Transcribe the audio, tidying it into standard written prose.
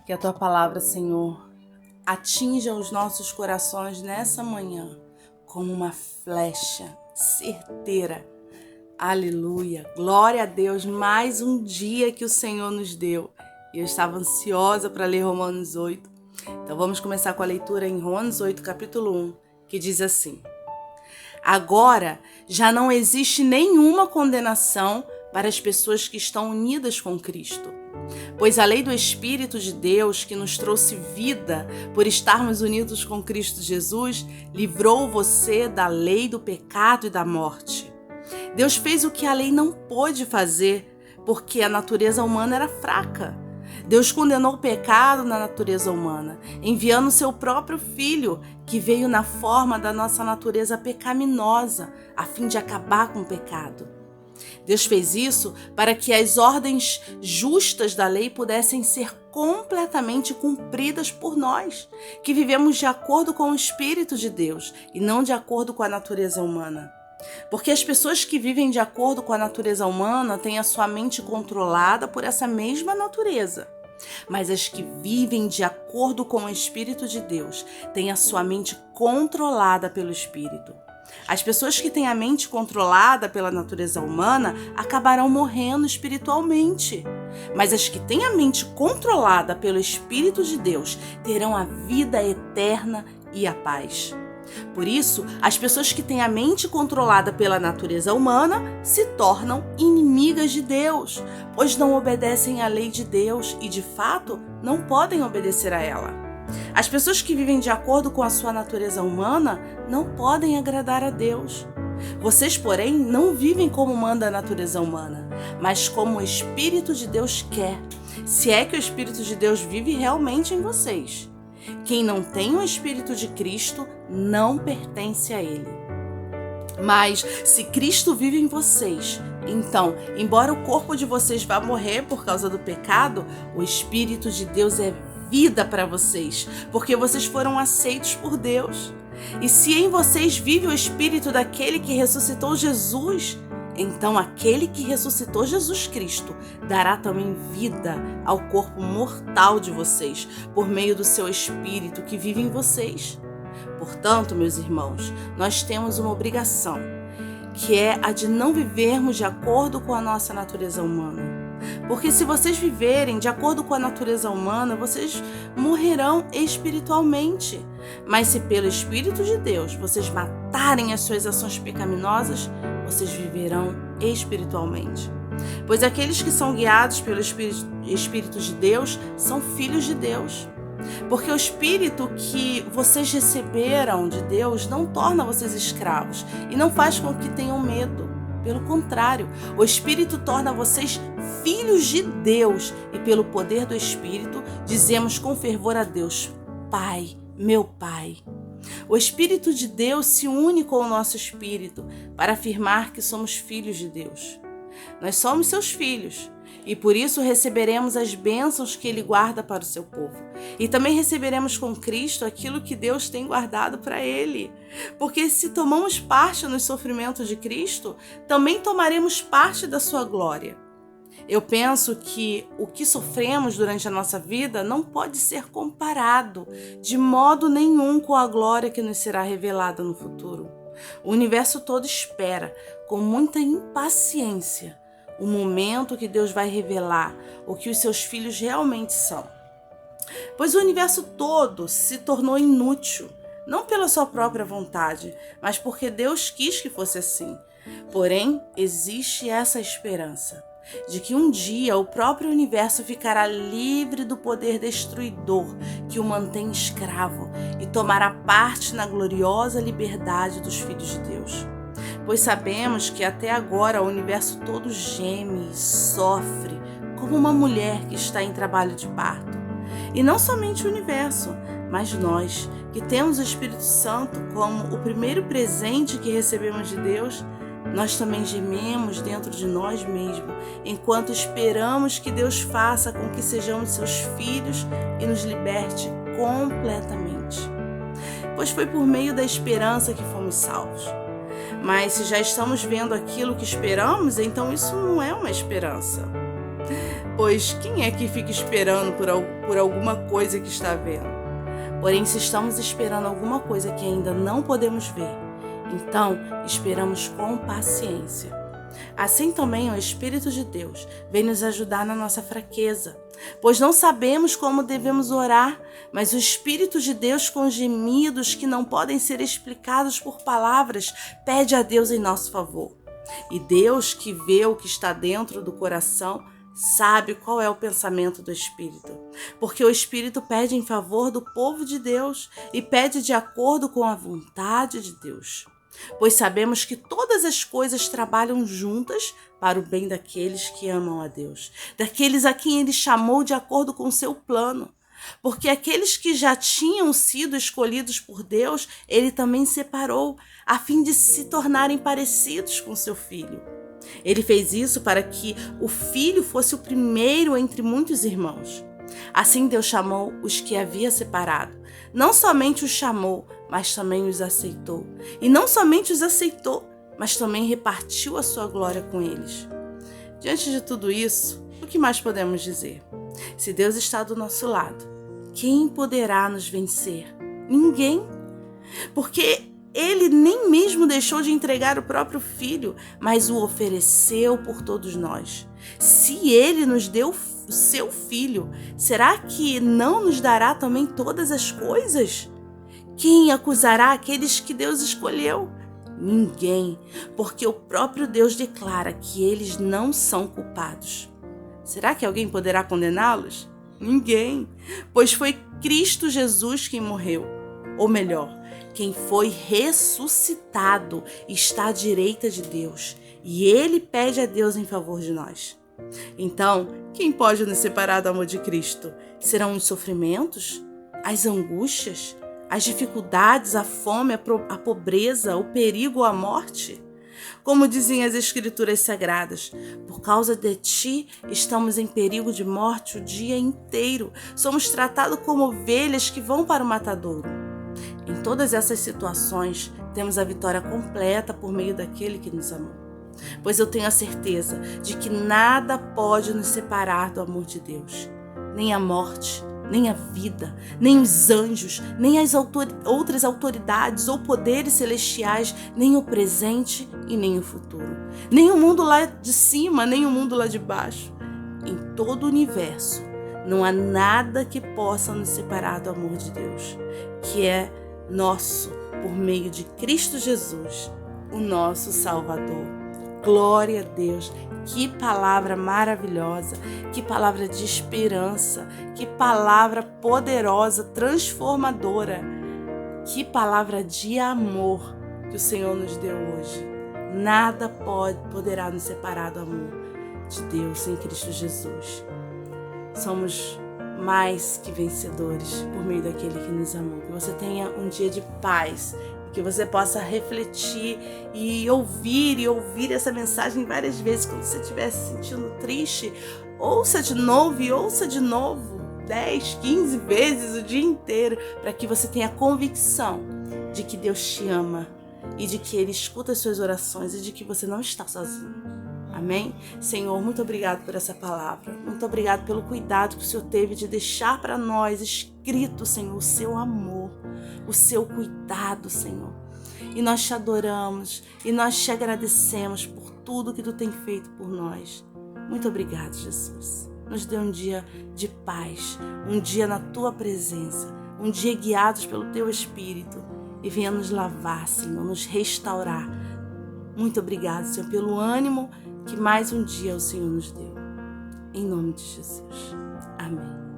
Que a Tua palavra, Senhor, atinja os nossos corações nessa manhã como uma flecha certeira. Aleluia! Glória a Deus! Mais um dia que o Senhor nos deu. Eu estava ansiosa para ler Romanos 8. Então vamos começar com a leitura em Romanos 8, capítulo 1, que diz assim: Agora já não existe nenhuma condenação para as pessoas que estão unidas com Cristo. Pois a lei do Espírito de Deus, que nos trouxe vida por estarmos unidos com Cristo Jesus, livrou você da lei do pecado e da morte. Deus fez o que a lei não pôde fazer, porque a natureza humana era fraca. Deus condenou o pecado na natureza humana, enviando seu próprio Filho, que veio na forma da nossa natureza pecaminosa, a fim de acabar com o pecado. Deus fez isso para que as ordens justas da lei pudessem ser completamente cumpridas por nós, que vivemos de acordo com o Espírito de Deus e não de acordo com a natureza humana. Porque as pessoas que vivem de acordo com a natureza humana têm a sua mente controlada por essa mesma natureza. Mas as que vivem de acordo com o Espírito de Deus têm a sua mente controlada pelo Espírito. As pessoas que têm a mente controlada pela natureza humana acabarão morrendo espiritualmente. Mas as que têm a mente controlada pelo Espírito de Deus terão a vida eterna e a paz. Por isso, as pessoas que têm a mente controlada pela natureza humana se tornam inimigas de Deus, pois não obedecem à lei de Deus e, de fato, não podem obedecer a ela. As pessoas que vivem de acordo com a sua natureza humana não podem agradar a Deus. Vocês, porém, não vivem como manda a natureza humana, mas como o Espírito de Deus quer, se é que o Espírito de Deus vive realmente em vocês. Quem não tem o Espírito de Cristo não pertence a Ele. Mas, se Cristo vive em vocês, então, embora o corpo de vocês vá morrer por causa do pecado, o Espírito de Deus é vida para vocês, porque vocês foram aceitos por Deus. E se em vocês vive o Espírito daquele que ressuscitou Jesus, então aquele que ressuscitou Jesus Cristo dará também vida ao corpo mortal de vocês, por meio do seu Espírito que vive em vocês. Portanto, meus irmãos, nós temos uma obrigação, que é a de não vivermos de acordo com a nossa natureza humana. Porque se vocês viverem de acordo com a natureza humana, vocês morrerão espiritualmente. Mas se pelo Espírito de Deus vocês matarem as suas ações pecaminosas, vocês viverão espiritualmente. Pois aqueles que são guiados pelo Espírito de Deus são filhos de Deus. Porque o Espírito que vocês receberam de Deus não torna vocês escravos e não faz com que tenham medo. Pelo contrário, o Espírito torna vocês filhos de Deus e pelo poder do Espírito dizemos com fervor a Deus: Pai, meu Pai. O Espírito de Deus se une com o nosso espírito para afirmar que somos filhos de Deus. Nós somos seus filhos e por isso receberemos as bênçãos que Ele guarda para o seu povo. E também receberemos com Cristo aquilo que Deus tem guardado para Ele. Porque se tomamos parte nos sofrimentos de Cristo, também tomaremos parte da sua glória. Eu penso que o que sofremos durante a nossa vida não pode ser comparado de modo nenhum com a glória que nos será revelada no futuro. O universo todo espera, com muita impaciência, o momento que Deus vai revelar o que os seus filhos realmente são. Pois o universo todo se tornou inútil, não pela sua própria vontade, mas porque Deus quis que fosse assim. Porém, existe essa esperança de que um dia o próprio universo ficará livre do poder destruidor que o mantém escravo e tomará parte na gloriosa liberdade dos filhos de Deus. Pois sabemos que até agora o universo todo geme e sofre como uma mulher que está em trabalho de parto. E não somente o universo, mas nós, que temos o Espírito Santo como o primeiro presente que recebemos de Deus, nós também gememos dentro de nós mesmos, enquanto esperamos que Deus faça com que sejamos seus filhos e nos liberte completamente. Pois foi por meio da esperança que fomos salvos. Mas se já estamos vendo aquilo que esperamos, então isso não é uma esperança. Pois quem é que fica esperando por alguma coisa que está vendo? Porém, se estamos esperando alguma coisa que ainda não podemos ver, então esperamos com paciência. Assim também o Espírito de Deus vem nos ajudar na nossa fraqueza, pois não sabemos como devemos orar, mas o Espírito de Deus, com gemidos que não podem ser explicados por palavras, pede a Deus em nosso favor. E Deus, que vê o que está dentro do coração, sabe qual é o pensamento do Espírito, porque o Espírito pede em favor do povo de Deus e pede de acordo com a vontade de Deus. Pois sabemos que todas as coisas trabalham juntas para o bem daqueles que amam a Deus, daqueles a quem Ele chamou de acordo com o seu plano. Porque aqueles que já tinham sido escolhidos por Deus, Ele também separou, a fim de se tornarem parecidos com seu Filho. Ele fez isso para que o Filho fosse o primeiro entre muitos irmãos. Assim Deus chamou os que havia separado. Não somente os chamou, mas também os aceitou. E não somente os aceitou, mas também repartiu a sua glória com eles. Diante de tudo isso, o que mais podemos dizer? Se Deus está do nosso lado, quem poderá nos vencer? Ninguém. Porque Ele nem mesmo deixou de entregar o próprio Filho, mas o ofereceu por todos nós. Se Ele nos deu o seu Filho, será que não nos dará também todas as coisas? Quem acusará aqueles que Deus escolheu? Ninguém, porque o próprio Deus declara que eles não são culpados. Será que alguém poderá condená-los? Ninguém, pois foi Cristo Jesus quem morreu, ou melhor, quem foi ressuscitado e está à direita de Deus, e Ele pede a Deus em favor de nós. Então, quem pode nos separar do amor de Cristo? Serão os sofrimentos? As angústias? As dificuldades? A fome? A pobreza? O perigo ou a morte? Como dizem as Escrituras Sagradas, por causa de ti estamos em perigo de morte o dia inteiro. Somos tratados como ovelhas que vão para o matadouro. Em todas essas situações, temos a vitória completa por meio daquele que nos amou. Pois eu tenho a certeza de que nada pode nos separar do amor de Deus. Nem a morte, nem a vida, nem os anjos, nem as outras autoridades ou poderes celestiais, nem o presente e nem o futuro. Nem o mundo lá de cima, nem o mundo lá de baixo. Em todo o universo, não há nada que possa nos separar do amor de Deus, que é nosso por meio de Cristo Jesus, o nosso Salvador. Glória a Deus, que palavra maravilhosa, que palavra de esperança, que palavra poderosa, transformadora, que palavra de amor que o Senhor nos deu hoje. Nada poderá nos separar do amor de Deus em Cristo Jesus. Somos mais que vencedores por meio daquele que nos amou. Que você tenha um dia de paz, que você possa refletir e ouvir essa mensagem várias vezes. Quando você estiver se sentindo triste, ouça de novo e ouça de novo 10, 15 vezes o dia inteiro, para que você tenha a convicção de que Deus te ama e de que Ele escuta as suas orações e de que você não está sozinho. Amém? Senhor, muito obrigado por essa palavra. Muito obrigado pelo cuidado que o Senhor teve de deixar para nós escrito, Senhor, o seu amor, o seu cuidado, Senhor. E nós te adoramos e nós te agradecemos por tudo que tu tem feito por nós. Muito obrigado, Jesus. Nos dê um dia de paz, um dia na tua presença, um dia guiados pelo teu Espírito, e venha nos lavar, Senhor, nos restaurar. Muito obrigado, Senhor, pelo ânimo que mais um dia o Senhor nos deu. Em nome de Jesus. Amém.